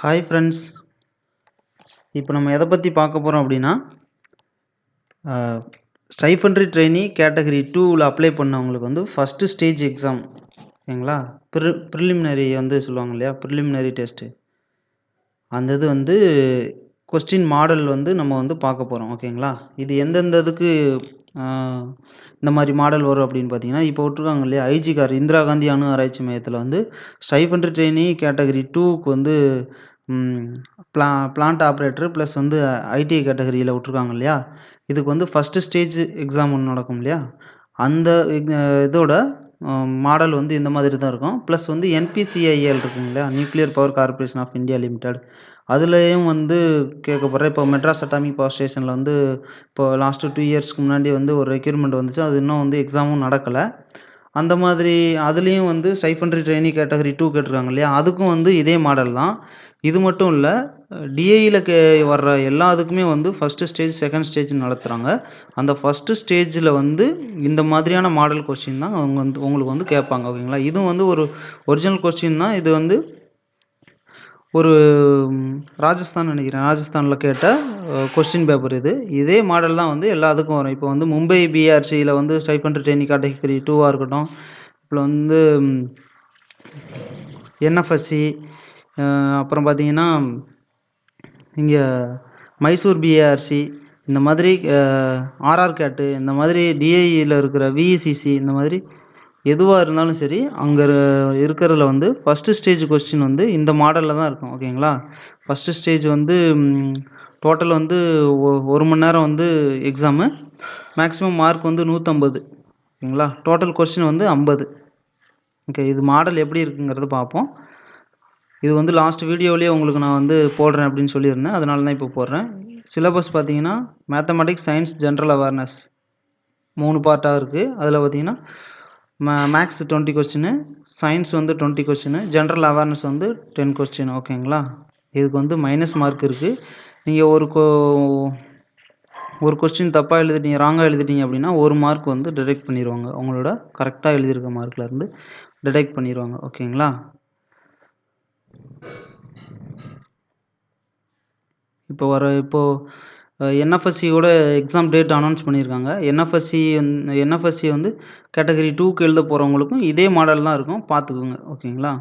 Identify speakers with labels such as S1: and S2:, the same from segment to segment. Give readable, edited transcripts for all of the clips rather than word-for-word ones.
S1: Hi friends. இப்போ நம்ம எதை பற்றி பார்க்க போகிறோம் அப்படின்னா, ஸ்டைஃபன்ட்ரி ட்ரெயினி கேட்டகரி 2வில் அப்ளை பண்ணவங்களுக்கு வந்து ஃபஸ்ட்டு ஸ்டேஜ் எக்ஸாம் ஓகேங்களா. ப்ரிலிமினரி வந்து சொல்லுவாங்க இல்லையா, ப்ரிலிமினரி டெஸ்ட்டு. அந்த இது வந்து கொஸ்டின் மாடல் வந்து நம்ம வந்து பார்க்க போகிறோம் ஓகேங்களா. இது எந்தெந்த இதுக்கு இந்த மாதிரி மாடல் வரும் அப்படின்னு பார்த்தீங்கன்னா, இப்போ விட்ருக்காங்க இல்லையா, ஐஜிகார் இந்திரா காந்தி அணு ஆராய்ச்சி மையத்தில் வந்து ஸ்டைஃபன்ட்ரி ட்ரெயினி கேட்டகரி 2க்கு வந்து பிளான்ட் ஆப்ரேட்டர் ப்ளஸ் வந்து ஐடிஐ கேட்டகரியில் விட்ருக்காங்க இல்லையா. இதுக்கு வந்து ஃபஸ்ட்டு ஸ்டேஜ் எக்ஸாம் ஒன்று நடக்கும் இல்லையா, அந்த இதோட மாடல் வந்து இந்த மாதிரி தான் இருக்கும். ப்ளஸ் வந்து என்பிசிஐஎல் இருக்குங்க இல்லையா, nuclear power corporation of India limited, அதுலேயும் வந்து கேட்க போகிறேன். இப்போ மெட்ராஸ் அட்டாமிக் பவர் ஸ்டேஷனில் வந்து இப்போ லாஸ்ட்டு 2 இயர்ஸ்க்கு முன்னாடி வந்து ஒரு ரெக்யூர்மெண்ட் வந்துச்சு. அது இன்னும் வந்து எக்ஸாமும் நடக்கலை. அந்த மாதிரி அதுலேயும் வந்து ஸ்டைஃபன்ட்ரி ட்ரெயினி கேட்டகரி 2 கேட்டிருக்காங்க இல்லையா, அதுக்கும் வந்து இதே மாடல் தான். இது மட்டும் இல்லை, டிஐயில் வர்ற எல்லா இதுக்குமே வந்து ஃபஸ்ட்டு ஸ்டேஜ் செகண்ட் ஸ்டேஜ் நடத்துகிறாங்க. அந்த ஃபஸ்ட்டு ஸ்டேஜில் வந்து இந்த மாதிரியான மாடல் கொஸ்டின் தான் அவங்க வந்து உங்களுக்கு வந்து கேட்பாங்க ஓகேங்களா. இதுவும் வந்து ஒரு ஒரிஜினல் கொஸ்டின் தான். இது வந்து ஒரு ராஜஸ்தான் நினைக்கிறேன், ராஜஸ்தானில் கேட்ட கொஸ்டின் பேப்பர் இது. இதே மாடல் தான் வந்து எல்லா இதுக்கும் வரும். இப்போ வந்து மும்பை பிஆர்சியில் வந்து ஸ்டைஃபன்ட்ரி ட்ரெயினி கேட்டகரி 2வாக இருக்கட்டும், இப்போ வந்து என்எஃப்எஸ்சி, அப்புறம் பார்த்தீங்கன்னா இங்கே மைசூர் பிஏஆர்சி, இந்த மாதிரி ஆர்ஆர் கேட்டு, இந்த மாதிரி டிஐயில் இருக்கிற விஇசிசி, இந்த மாதிரி எதுவாக இருந்தாலும் சரி, அங்கே இருக்கிறதுல வந்து ஃபஸ்ட்டு ஸ்டேஜ் கொஸ்டின் வந்து இந்த மாடலில் தான் இருக்கும் ஓகேங்களா. ஃபஸ்ட்டு ஸ்டேஜ் வந்து டோட்டல் வந்து 1 மணி நேரம் வந்து எக்ஸாமு, மேக்ஸிமம் மார்க் வந்து 150 ஓகேங்களா. டோட்டல் கொஸ்டின் வந்து 50. ஓகே, இது மாடல் எப்படி இருக்குங்கிறத பார்ப்போம். இது வந்து லாஸ்ட் வீடியோவிலேயே உங்களுக்கு நான் வந்து போடுறேன் அப்படின்னு சொல்லியிருந்தேன், அதனால தான் இப்போ போடுறேன். சிலபஸ் பார்த்தீங்கன்னா மேத்தமெட்டிக்ஸ், சயின்ஸ், ஜென்ரல் அவேர்னஸ் 3 பார்ட்டாக இருக்குது. அதில் பார்த்தீங்கன்னா மேக்ஸ் 20 கொஸ்டின், சயின்ஸ் வந்து 20 கொஸ்டின், ஜென்ரல் அவேர்னஸ் வந்து 10 கொஸ்டின் ஓகேங்களா. இதுக்கு வந்து மைனஸ் மார்க் இருக்குது. நீங்கள் ஒரு கொஸ்டின் தப்பாக எழுதிட்டீங்க, ராங்காக எழுதிட்டீங்க அப்படின்னா 1 மார்க் வந்து டிடெக்ட் பண்ணிடுவாங்க. உங்களோட கரெக்டாக எழுதியிருக்க மார்க்லேருந்து டிடெக்ட் பண்ணிடுவாங்க ஓகேங்களா. இப்போது என்எஃப்எஸ்சியோட எக்ஸாம் டேட் அனௌன்ஸ் பண்ணியிருக்காங்க. என்எஃப்எஸ்சி வந்து கேட்டகரி 2க்கு எழுத போகிறவங்களுக்கும் இதே மாடல் தான் இருக்கும், பார்த்துக்குங்க ஓகேங்களா.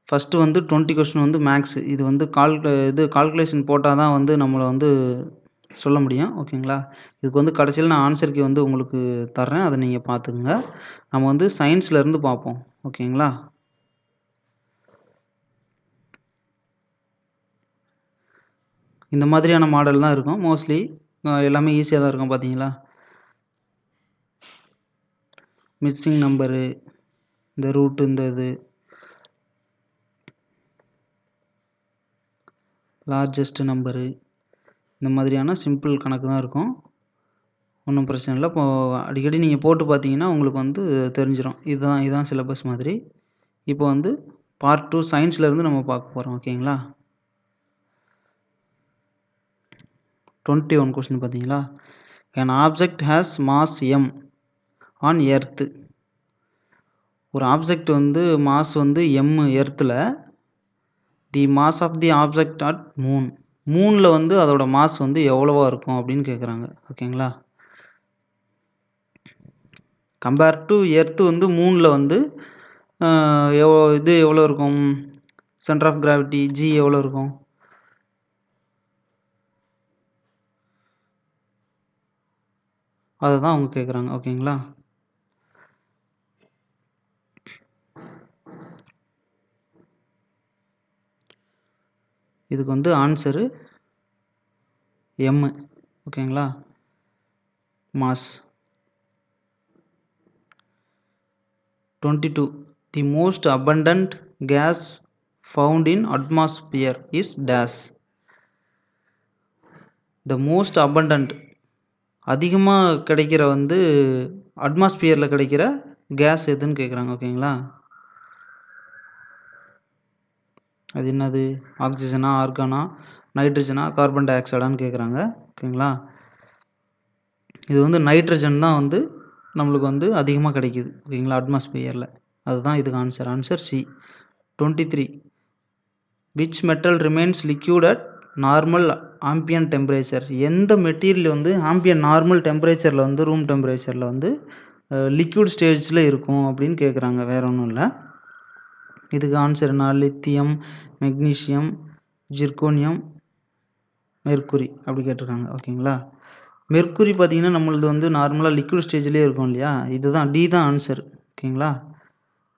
S1: ஃபஸ்ட்டு வந்து 20 கொஸ்டின் வந்து மேக்ஸு. இது வந்து கால்குலேஷன் போட்டால் தான் வந்து நம்மளை வந்து சொல்ல முடியும் ஓகேங்களா. இதுக்கு வந்து கடைசியில் நான் ஆன்சர் கீ வந்து உங்களுக்கு தர்றேன், அதை நீங்கள் பார்த்துக்குங்க. நம்ம வந்து சயின்ஸ்லேருந்து பார்ப்போம் ஓகேங்களா. இந்த மாதிரியான மாடல் தான் இருக்கும் மோஸ்ட்லி. எல்லாமே ஈஸியாக தான் இருக்கும் பார்த்தீங்களா. மிஸ்ஸிங் நம்பரு, இந்த ரூட்டு, இந்த இது லார்ஜஸ்ட் நம்பரு, இந்த மாதிரியான சிம்பிள் கணக்கு தான் இருக்கும். ஒன்றும் பிரச்சனை இல்லை. இப்போது அடிக்கடி நீங்கள் போட்டு பார்த்தீங்கன்னா உங்களுக்கு வந்து தெரிஞ்சிடும். இதுதான் சிலபஸ் மாதிரி. இப்போ வந்து பார்ட் 2 சயின்ஸ்லேருந்து நம்ம பார்க்க போகிறோம் ஓகேங்களா. 21 கொஸ்டின் பார்த்தீங்களா. an object has mass m on earth. ஒரு ஆப்ஜெக்ட் வந்து மாஸ் வந்து m எர்த்தில், the mass of the object at மூனில் வந்து அதோட மாஸ் வந்து எவ்வளவா இருக்கும் அப்படின்னு கேட்குறாங்க ஓகேங்களா. கம்பேர் டு எர்த்து வந்து மூனில் வந்து இது எவ்வளோ இருக்கும், சென்டர் ஆஃப் கிராவிட்டி ஜி எவ்வளோ இருக்கும், அதை தான் அவங்க கேட்குறாங்க ஓகேங்களா. இதுக்கு வந்து ஆன்சரு எம் ஓகேங்களா. மாஸ் 22. The most abundant gas found in atmosphere is dash. The most abundant அதிகமாக கிடைக்கிற வந்து அட்மாஸ்பியரில் கிடைக்கிற கேஸ் எதுன்னு கேட்குறாங்க ஓகேங்களா. அது என்னது, ஆக்சிஜனா, ஆர்கானா, நைட்ரஜனா, கார்பன் டை ஆக்சைடான்னு கேட்குறாங்க ஓகேங்களா. இது வந்து நைட்ரஜன் தான் வந்து நம்மளுக்கு வந்து அதிகமாக கிடைக்கிது ஓகேங்களா அட்மாஸ்பியரில். அதுதான் இதுக்கு answer C 23. Which metal remains liquid at normal ambient temperature. எந்த மெட்டீரியல் வந்து ஆம்பியன் நார்மல் டெம்பரேச்சரில் வந்து ரூம் டெம்பரேச்சரில் வந்து லிக்யூட் ஸ்டேஜில் இருக்கும் அப்படின்னு கேட்குறாங்க. வேறு ஒன்றும் இல்லை. இதுக்கு ஆன்சர் என்ன? லித்தியம், மெக்னீஷியம், ஜிர்கோனியம், மெர்க்குரி அப்படி கேட்டிருக்காங்க. ஓகேங்களா. மெர்க்குரி பார்த்தீங்கன்னா நம்மளது வந்து நார்மலாக லிக்விட் ஸ்டேஜ்லேயே இருக்கும் இல்லையா. இதுதான் டி தான் ஆன்சர். ஓகேங்களா.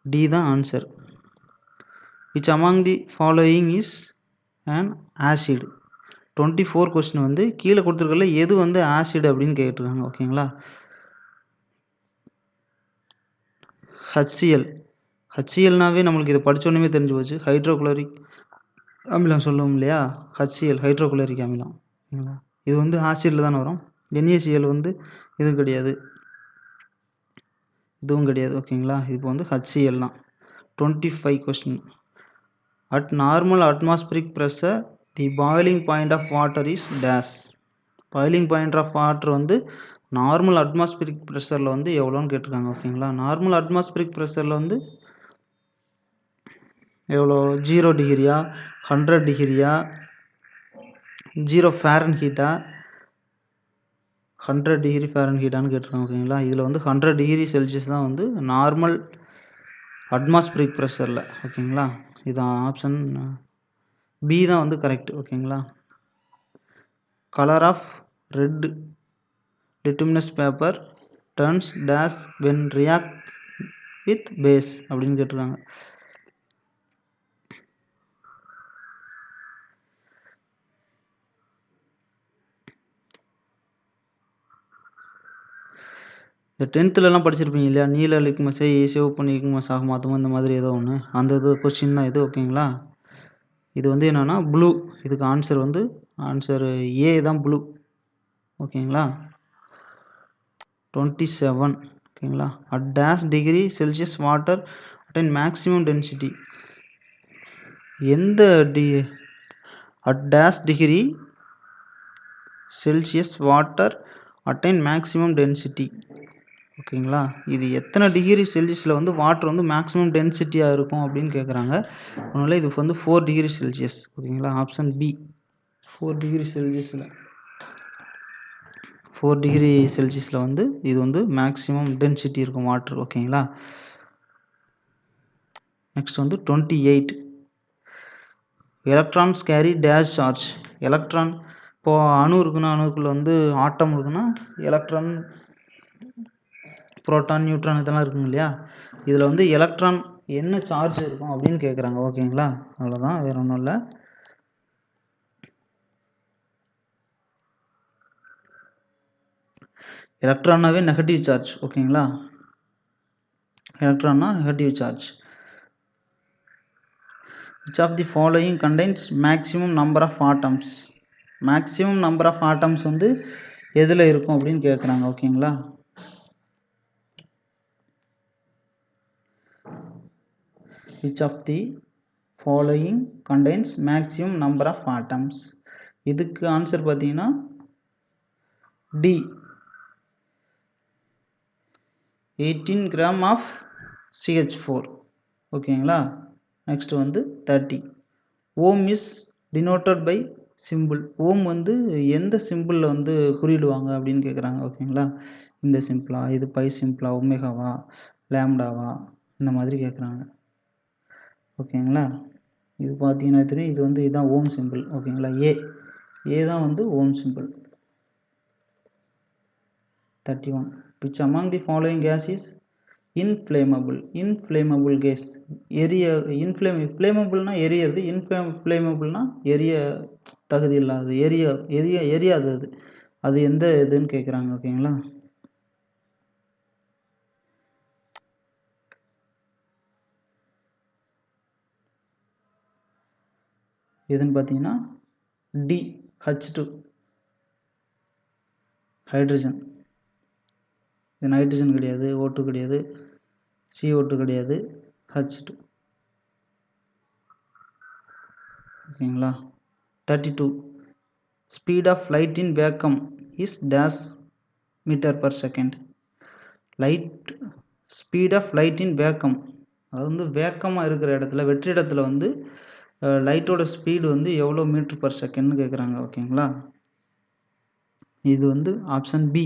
S1: டி தான் answer. Which among the following is and acid. 24 question வந்து கீழே கொடுத்துருக்கல எது வந்து ஆசிட் அப்படின்னு கேட்டிருக்காங்க. ஓகேங்களா. HCl. HClனாவே நம்மளுக்கு இதை படித்தோன்னே தெரிஞ்சு போச்சு. ஹைட்ரோகுளோரிக் அமிலம் சொல்லுவோம் இல்லையா. HCl ஹைட்ரோகுளோரிக் அமிலம். ஓகேங்களா. இது வந்து ஆசிடில் தானே வரும். NaCl வந்து இது கிடையாது, இதுவும் கிடையாது. ஓகேங்களா. இப்போ வந்து HCl தான். 25 question. At normal atmospheric pressure the boiling point of water is dash. Boiling point of water வந்து நார்மல் அட்மாஸ்பிரிக் ப்ரெஷரில் வந்து எவ்வளோன்னு கேட்டிருக்காங்க. ஓகேங்களா. நார்மல் அட்மாஸ்பிரிக் ப்ரெஷரில் வந்து எவ்வளோ? 0 டிகிரியா, 100 டிகிரியா, 0 ஃபாரன்ஹீட்டா, 100 டிகிரி ஃபாரன்ஹீட்டான்னு கேட்டிருக்காங்க. ஓகேங்களா. இதில் வந்து 100 டிகிரி செல்சியஸ் தான் வந்து நார்மல் அட்மாஸ்பிரிக் ப்ரெஷரில். ஓகேங்களா. இது ஆப்ஷன் பி தான் வந்து கரெக்ட். ஓகேங்களா. Colour of red litmus paper turns dash when react with base அப்படின்னு கேட்டிருக்காங்க. இந்த 10th படிச்சிருப்பீங்க இல்லையா. நீல லிக்மஸை சிவப்பு லிக்மஸாக மாற்றும் இந்த மாதிரி ஏதோ ஒன்று, அந்த இது கொஸ்டின் தான் இது. ஓகேங்களா. இது வந்து என்னென்னா ப்ளூ. இதுக்கு ஆன்சர் வந்து ஆன்சர் ஏ தான் ப்ளூ. ஓகேங்களா. 27. ஓகேங்களா. At dash degree Celsius water attain maximum density. எந்த at dash degree Celsius water attain maximum density. ஓகேங்களா. இது எத்தனை டிகிரி செல்சியஸில் வந்து வாட்டர் வந்து மேக்ஸிமம் டென்சிட்டியாக இருக்கும் அப்படின்னு கேட்குறாங்க. அதனால் இது வந்து 4 டிகிரி செல்சியஸ். ஓகேங்களா. ஆப்ஷன் பி 4 டிகிரி செல்சியஸில் 4 டிகிரி செல்சியஸில் வந்து இது வந்து மேக்ஸிமம் டென்சிட்டி இருக்கும் வாட்டர். ஓகேங்களா. நெக்ஸ்ட் வந்து 28. Electrons carry dash charge. Electron இப்போது அணு இருக்குன்னா அணுக்குள்ளே வந்து ஆட்டம் இருக்குன்னா எலக்ட்ரான், புரோட்டான், நியூட்ரான் இதெல்லாம் இருக்குங்க இல்லையா. இதில் வந்து எலக்ட்ரான் என்ன சார்ஜ் இருக்கும் அப்படின்னு கேட்குறாங்க. ஓகேங்களா. அவ்வளோதான், வேறு ஒன்றும் இல்லை. எலக்ட்ரானாவே நெகட்டிவ் சார்ஜ். ஓகேங்களா. எலக்ட்ரான்னா negative charge. which of the following contains maximum number of atoms. Maximum number of atoms வந்து எதில் இருக்கும் அப்படின்னு கேட்குறாங்க. ஓகேங்களா. which of the following contains maximum number of atoms. இதுக்கு ஆன்சர் பார்த்தீங்கன்னா டி 18 கிராம் ஆஃப் CH4. ஓகேங்களா. நெக்ஸ்ட் வந்து 30. ஓம் இஸ் டினோட்டட் பை சிம்பிள். ஓம் வந்து எந்த சிம்பிளில் வந்து குறியிடுவாங்க அப்படின்னு கேட்குறாங்க. ஓகேங்களா. இந்த சிம்பிளா, இது பை சிம்பிளா, ஒமேகாவா, லேம்டாவா, இந்த மாதிரி கேட்குறாங்க. ஓகேங்களா. இது பார்த்தீங்கன்னா தெரியும், இது வந்து இதுதான் ஓம் சிம்பிள். ஓகேங்களா. ஏ தான் வந்து ஓம் simple. 31. which among the following gas is inflammable. inflammable gas ஃப்ளேமபிள்னா எரியறது, இன்ஃப்ளேமபிள்னா எரிய தகுதி இல்லாதது, எரியாதது. அது எந்த இதுன்னு கேட்குறாங்க. ஓகேங்களா. எதுன்னு பார்த்தீங்கன்னா டி H2 ஹைட்ரஜன். இது நைட்ரஜன் கிடையாது, O2 கிடையாது, CO2 கிடையாது, H2. ஓகேங்களா. 32. Speed of light in vacuum is dash meter per second. Speed of light in vacuum, அது வந்து வேக்கமாக இருக்கிற இடத்துல, வெற்றிடத்தில் வந்து லைட்டோட ஸ்பீடு வந்து எவ்வளோ மீட்டர் பர் செகண்ட்னு கேட்குறாங்க. ஓகேங்களா? இது வந்து option B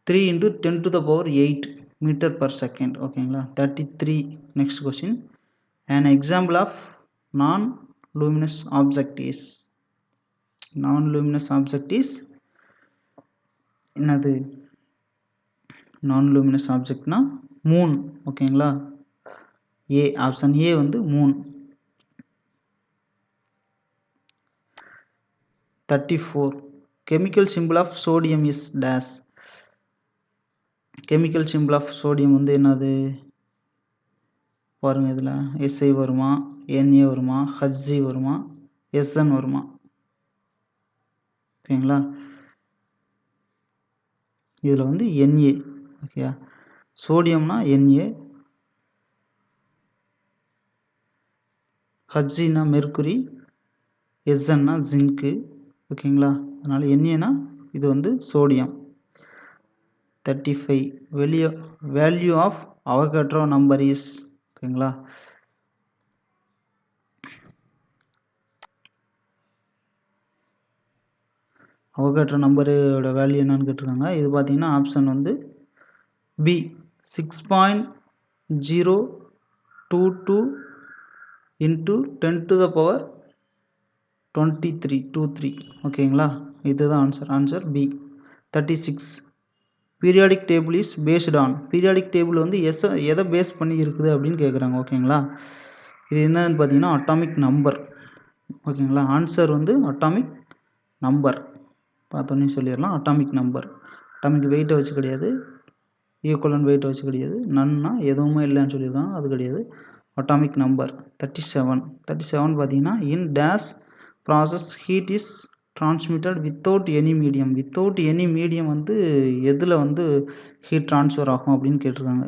S1: 3 × 10⁸ meter per second. ஓகேங்களா? 33. Next question. An example of non-luminous object is என்னது? non-luminous objectனா Moon. ஓகேங்களா? ஏ, ஆப்ஷன் ஏ வந்து Moon. 34. chemical symbol of sodium is dash. chemical symbol of sodium வந்து என்னது பாருங்க. இதில் SI வருமா, NA வருமா, HG வருமா, SN வருமா? ஓகேங்களா? இதில் வந்து NA. ஓகே, சோடியம்னா NA, HGனா மெர்க்குரி, SNனா ஜிங்க்கு. ஓகேங்களா? அதனால் NAனா இது வந்து sodium. 35. Value of Avogadro number is. ஓகேங்களா? அவகாட்ரோ நம்பரோட வேல்யூ என்னன்னு கேட்டிருக்காங்க. இது பார்த்தீங்கன்னா ஆப்ஷன் வந்து பி 6.022 × 10⁻23. ஓகேங்களா? இதுதான் answer B. 36. Periodic table is based on. Periodic table வந்து எதை பேஸ் பண்ணி இருக்குது அப்படின்னு கேட்குறாங்க. ஓகேங்களா? இது என்னன்னு பார்த்தீங்கன்னா அட்டாமிக் நம்பர். ஓகேங்களா? ஆன்சர் வந்து அட்டாமிக் நம்பர். பார்த்தோன்னே சொல்லிடலாம். Atomic number. அட்டாமிக் வெயிட்டை வச்சு கிடையாது, ஈக்குவலன்ட் வெயிட்டை வச்சு கிடையாது, நன்னா எதுவுமே இல்லைன்னு சொல்லியிருக்காங்க, அது கிடையாது. Atomic number. 37 பார்த்தீங்கன்னா in dash process heat is transmitted without any medium. Without any medium வந்து எதில் வந்து ஹீட் ட்ரான்ஸ்ஃபர் ஆகும் அப்படின்னு கேட்டிருக்காங்க.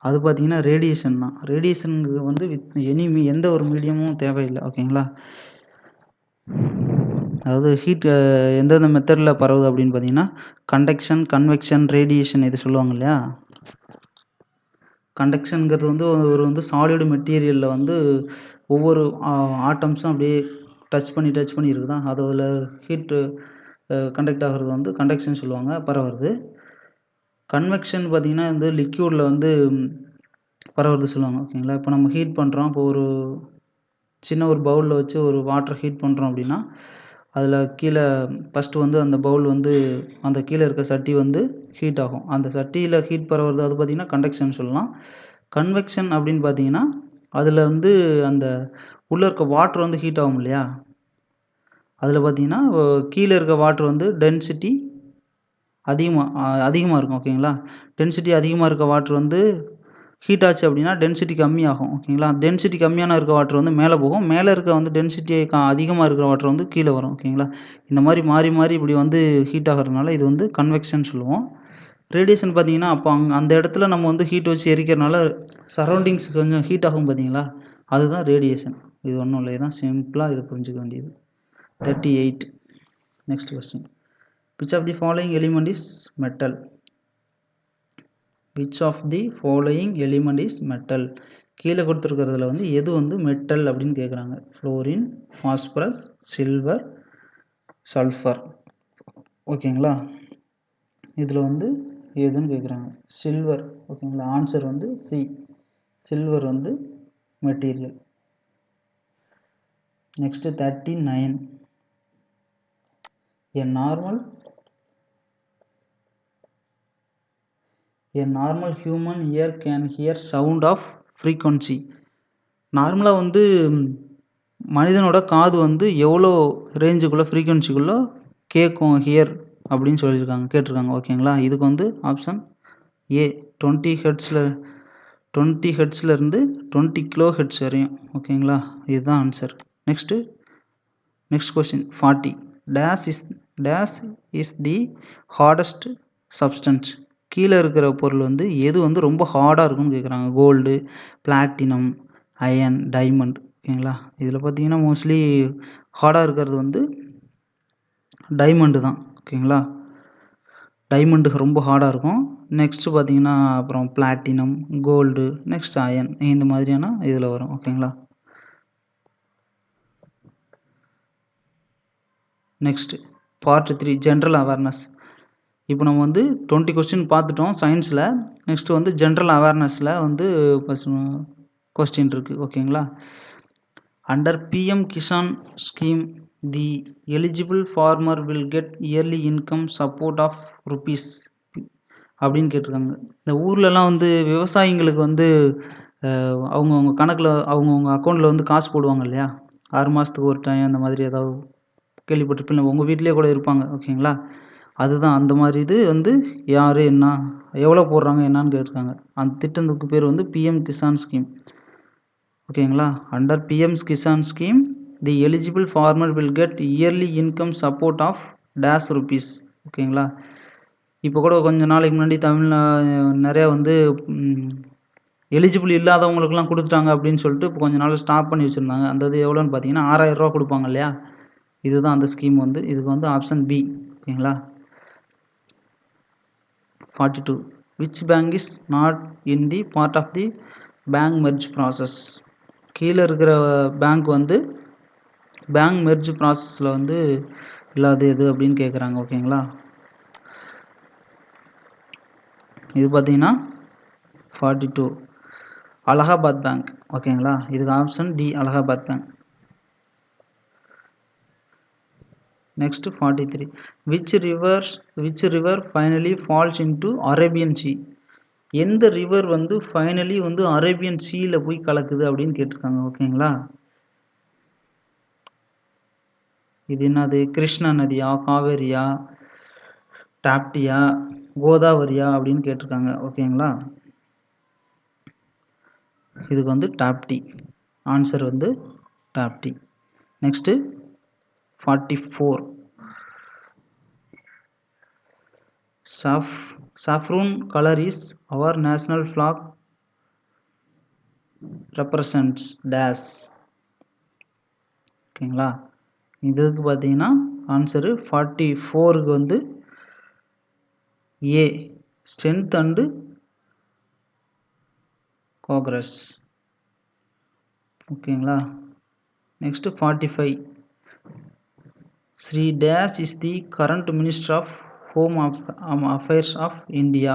S1: அது பார்த்தீங்கன்னா ரேடியேஷன் தான். ரேடியேஷனுக்கு வந்து எந்த ஒரு மீடியமும் தேவையில்லை. ஓகேங்களா? அதாவது ஹீட் எந்தெந்த மெத்தடில் பரவுது அப்படின்னு பார்த்தீங்கன்னா கண்டக்ஷன், கன்வெக்ஷன், ரேடியேஷன் இது சொல்லுவாங்க இல்லையா? கண்டக்ஷனுங்கிறது வந்து ஒரு சாலிடு மெட்டீரியலில் வந்து ஒவ்வொரு ஆட்டம்ஸும் அப்படியே டச் பண்ணி இருக்குதான், அதில் ஹீட்டு கண்டக்ட் ஆகிறது வந்து கண்டக்ஷன் சொல்லுவாங்க, பரவுறது. கன்வெக்ஷன் பார்த்திங்கன்னா வந்து லிக்யூடில் வந்து பரவுறது சொல்லுவாங்க. ஓகேங்களா? இப்போ நம்ம ஹீட் பண்ணுறோம். இப்போ ஒரு சின்ன ஒரு பவுலில் வச்சு ஒரு வாட்டர் ஹீட் பண்ணுறோம் அப்படின்னா அதில் கீழே ஃபஸ்ட்டு வந்து அந்த பவுல் வந்து அந்த கீழே இருக்க சட்டி வந்து ஹீட் ஆகும். அந்த சட்டியில் ஹீட் பரவுறது அது பார்த்திங்கன்னா கண்டக்ஷன் சொல்லலாம். கன்வெக்ஷன் அப்படின்னு பார்த்தீங்கன்னா அதில் வந்து அந்த உள்ளே இருக்க வாட்ரு வந்து ஹீட் ஆகும் இல்லையா? அதில் பார்த்திங்கன்னா கீழே இருக்க வாட்ரு வந்து டென்சிட்டி அதிகமாக இருக்கும். ஓகேங்களா? டென்சிட்டி அதிகமாக இருக்க வாட்ரு வந்து ஹீட் ஆச்சு அப்படின்னா டென்சிட்டி கம்மியாகும். ஓகேங்களா? டென்சிட்டி கம்மியான இருக்க வாட்டர் வந்து மேலே போகும், மேலே இருக்க வந்து டென்சிட்டி அதிகமாக இருக்கிற வாட்டர் வந்து கீழே வரும். ஓகேங்களா? இந்த மாதிரி மாறி இப்படி வந்து ஹீட் ஆகிறதுனால இது வந்து கன்வெக்ஷன் சொல்லுவோம். ரேடியேஷன் பார்த்தீங்கன்னா அப்போ அந்த இடத்துல நம்ம வந்து ஹீட் வச்சு எரிக்கிறனால சரௌண்டிங்ஸ் கொஞ்சம் ஹீட் ஆகும் பார்த்தீங்களா? அதுதான் ரேடியேஷன். இது ஒன்றும் இல்லை, இதுதான் சிம்பிளாக இதை புரிஞ்சுக்க வேண்டியது. 38. Next question. Which of the following element is metal? Which of the following element is metal? கீழே கொடுத்துருக்கிறதுல வந்து எது வந்து மெட்டல் அப்படின்னு கேட்குறாங்க. Fluorine, phosphorus, silver, sulphur. ஓகேங்களா? இதில் வந்து எதுன்னு கேட்குறாங்க. சில்வர். ஓகேங்களா? ஆன்சர் வந்து சி. சில்வர் வந்து material. Next 39. A normal human ear can hear sound of frequency. நார்மலாக வந்து மனிதனோட காது வந்து எவ்வளோ ரேஞ்சுக்குள்ளே ஃப்ரீக்வன்சிக்குள்ளே கேட்கும் ஹியர் அப்படின்னு கேட்டிருக்காங்க. ஓகேங்களா? இதுக்கு வந்து ஆப்ஷன் ஏ 20 ஹெர்ட்ஸ்லேருந்து 20 கிலோ ஹெர்ட்ஸ் வரையும். ஓகேங்களா? இதுதான் answer. Next question 40. Dash is the hardest substance. கீழே இருக்கிற பொருள் வந்து எது வந்து ரொம்ப ஹார்டாக இருக்குன்னு கேட்குறாங்க. Gold, platinum, iron, diamond. ஓகேங்களா? இதில் பார்த்தீங்கன்னா மோஸ்ட்லி ஹார்டாக இருக்கிறது வந்து டைமண்டு தான். ஓகேங்களா? டைமண்டுக்கு ரொம்ப ஹார்டாக இருக்கும். நெக்ஸ்ட்டு பார்த்தீங்கன்னா அப்புறம் பிளாட்டினம், கோல்டு, நெக்ஸ்ட் அயர்ன் இந்த மாதிரியான இதில் வரும். ஓகேங்களா. Next part 3 general awareness. இப்போ நம்ம வந்து 20 கொஸ்டின் பார்த்துட்டோம் சயின்ஸில். நெக்ஸ்ட்டு வந்து ஜென்ரல் அவேர்னஸில் வந்து கொஸ்டின் இருக்குது. ஓகேங்களா. Under PM Kisan scheme the eligible farmer will get yearly income support of rupees அப்படின்னு கேட்டிருக்காங்க. இந்த ஊர்லலாம் வந்து விவசாயிங்களுக்கு வந்து அவங்கவுங்க கணக்கில் அவங்கவுங்க அக்கௌண்ட்டில் வந்து காசு போடுவாங்க இல்லையா, 6 மாதத்துக்கு ஒரு டைம் அந்த மாதிரி ஏதாவது கேள்விப்பட்டிருப்பீங்க. உங்கள் வீட்டிலேயே கூட இருப்பாங்க. ஓகேங்களா. அதுதான் அந்த மாதிரி இது வந்து யார் என்ன எவ்வளோ போடுறாங்க என்னான்னு கேட்டிருக்காங்க. அந்த திட்டத்துக்கு பேர் வந்து பிஎம் கிசான் ஸ்கீம். ஓகேங்களா. Under PM Kisan scheme the eligible farmer will get yearly income support of dash rupees. ஓகேங்களா. இப்போ கூட கொஞ்சம் நாளைக்கு முன்னாடி நிறையா வந்து எலிஜிபிள் இல்லாதவங்களுக்குலாம் கொடுத்துட்டாங்க அப்படின்னு சொல்லிட்டு இப்போ கொஞ்சம் நாள் ஸ்டாப் பண்ணி வச்சுருந்தாங்க. அந்த இது எவ்வளோன்னு பார்த்தீங்கன்னா 6000 ரூபா கொடுப்பாங்க இல்லையா, இதுதான் அந்த ஸ்கீம் வந்து. இதுக்கு வந்து ஆப்ஷன் பி. ஓகேங்களா. 42 which bank is not in the part of the bank merge process. கீழே இருக்கிற பேங்க் வந்து பேங்க் மெர்ஜ் ப்ராசஸில் வந்து இல்லாத எது அப்படின்னு கேட்குறாங்க. ஓகேங்களா. இது பார்த்தீங்கன்னா 42 அலகாபாத் பேங்க். ஓகேங்களா. இதுக்கு option D Allahabad bank. Next 43 which river finally falls into Arabian sea. எந்த ரிவர் வந்து ஃபைனலி வந்து அரேபியன் சீல போய் கலக்குது அப்படின்னு கேட்டிருக்காங்க. ஓகேங்களா. இது என்னது, கிருஷ்ணா நதியா, காவேரியா, டாப்டியா, கோதாவரியா அப்படின்னு கேட்டிருக்காங்க. ஓகேங்களா. இதுக்கு வந்து டாப்டி. ஆன்சர் வந்து டாப்டி. Next 44 saffron color is our national flag represents dash. ஓகேங்களா. இதுக்கு பார்த்தீங்கன்னா ஆன்சரு 44க்கு வந்து ஏ ஸ்ட்ரென்த் அண்டு கோக்ரஸ். ஓகேங்களா. Next 45 Shri dash is the current minister of home affairs of India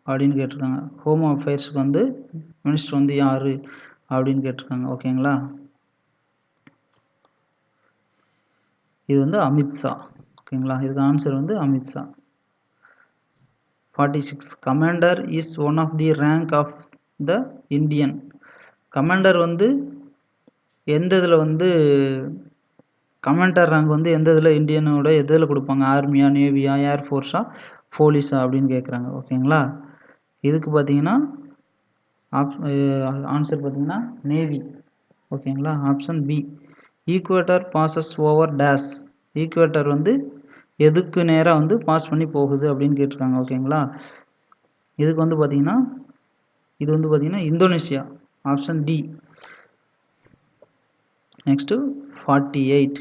S1: அப்படின்னு கேட்டிருக்காங்க. ஹோம் அஃபேர்ஸுக்கு வந்து மினிஸ்டர் வந்து யார் அப்படின்னு கேட்டிருக்காங்க. ஓகேங்களா. இது வந்து அமித்ஷா. ஓகேங்களா. இதுக்கு ஆன்சர் வந்து Amit Shah. 46 commander is one of the rank of the Indian. Commander வந்து எந்த இதில் வந்து கமாண்டர் ரேங்க் வந்து எந்த இதில் இந்தியனோட எதில் கொடுப்பாங்க, ஆர்மியா, நேவியா, ஏர்ஃபோர்ஸா, போலீஸா அப்படின்னு கேட்குறாங்க. ஓகேங்களா. இதுக்கு பார்த்தீங்கன்னா ஆன்சர் பார்த்தீங்கன்னா நேவி. ஓகேங்களா. Option B equator passes over dash. Equator வந்து எதுக்கு நேராக வந்து பாஸ் பண்ணி போகுது அப்படின்னு கேட்டிருக்காங்க. ஓகேங்களா. இதுக்கு வந்து பார்த்தீங்கன்னா இது வந்து பார்த்தீங்கன்னா Indonesia. Option D. Next 48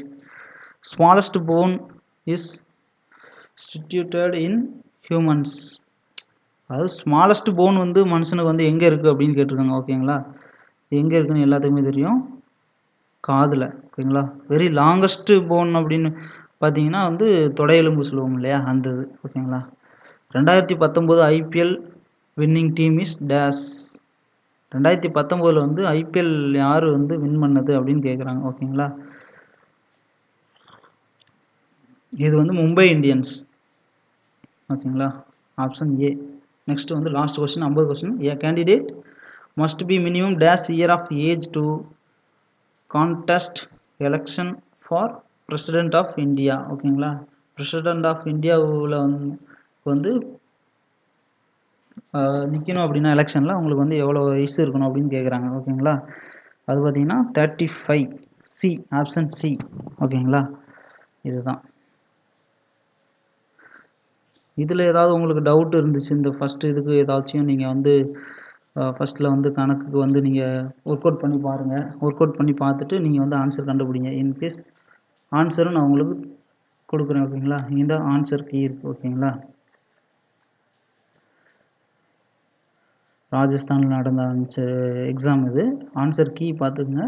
S1: smallest bone is situated in humans. அதாவது ஸ்மாலஸ்ட் போன் வந்து மனுஷனுக்கு வந்து எங்கே இருக்குது அப்படின்னு கேட்டிருக்காங்க. ஓகேங்களா. எங்கே இருக்குன்னு எல்லாத்துக்குமே தெரியும், காதில். ஓகேங்களா. வெரி லாங்கஸ்ட் போன் அப்படின்னு பார்த்தீங்கன்னா வந்து தொடையெலும்பு சொல்லுவோம் இல்லையா, அந்த இது. ஓகேங்களா. 2019 IPL winning team is dash. 2019 வந்து ஐபிஎல் யார் வந்து வின் பண்ணது அப்படின்னு கேட்குறாங்க. ஓகேங்களா. இது வந்து மும்பை இந்தியன்ஸ். ஓகேங்களா. Option A. நெக்ஸ்ட் வந்து last question 50 question. A candidate must be minimum dash year of age to contest election for president of India. ஓகேங்களா. பிரசிடென்ட் ஆஃப் இந்தியாவில் வந்து நிற்கணும் அப்படின்னா எலெக்ஷனில் உங்களுக்கு வந்து எவ்வளோ வயசு இருக்கணும் அப்படின்னு கேட்குறாங்க. ஓகேங்களா. அது பார்த்தீங்கன்னா 35 சி. Option C. ஓகேங்களா. இதுதான். இதில் ஏதாவது உங்களுக்கு டவுட் இருந்துச்சு இந்த ஃபஸ்ட்டு இதுக்கு ஏதாச்சும் நீங்கள் வந்து ஃபஸ்ட்டில் வந்து கணக்குக்கு வந்து நீங்கள் ஒர்க் அவுட் பண்ணி பாருங்கள். ஒர்க் அவுட் பண்ணி பார்த்துட்டு நீங்கள் வந்து ஆன்சர் கண்டுபிடிங்க. இன்கேஸ் ஆன்சரும் நான் உங்களுக்கு கொடுக்குறேன். ஓகேங்களா. இந்த ஆன்சர் கீ இருக்குது. ஓகேங்களா. ராஜஸ்தானில் நடந்த எக்ஸாம் இது. ஆன்சர் கீ பார்த்துக்குங்க.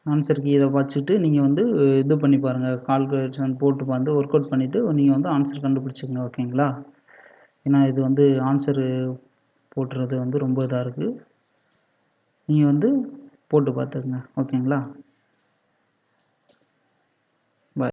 S1: ஆன்சர் கீ இதை வச்சுட்டு நீங்கள் வந்து இது பண்ணி பாருங்கள். கால்குலேஷன் போட்டு பார்த்து ஒர்க் அவுட் பண்ணிவிட்டு நீங்கள் வந்து ஆன்சர் கண்டுபிடிச்சிக்கங்க. ஓகேங்களா? ஏன்னா இது வந்து ஆன்சரு போட்டுறது வந்து ரொம்ப இதாக இருக்குது. நீங்கள் வந்து போட்டு பார்த்துக்குங்க. ஓகேங்களா?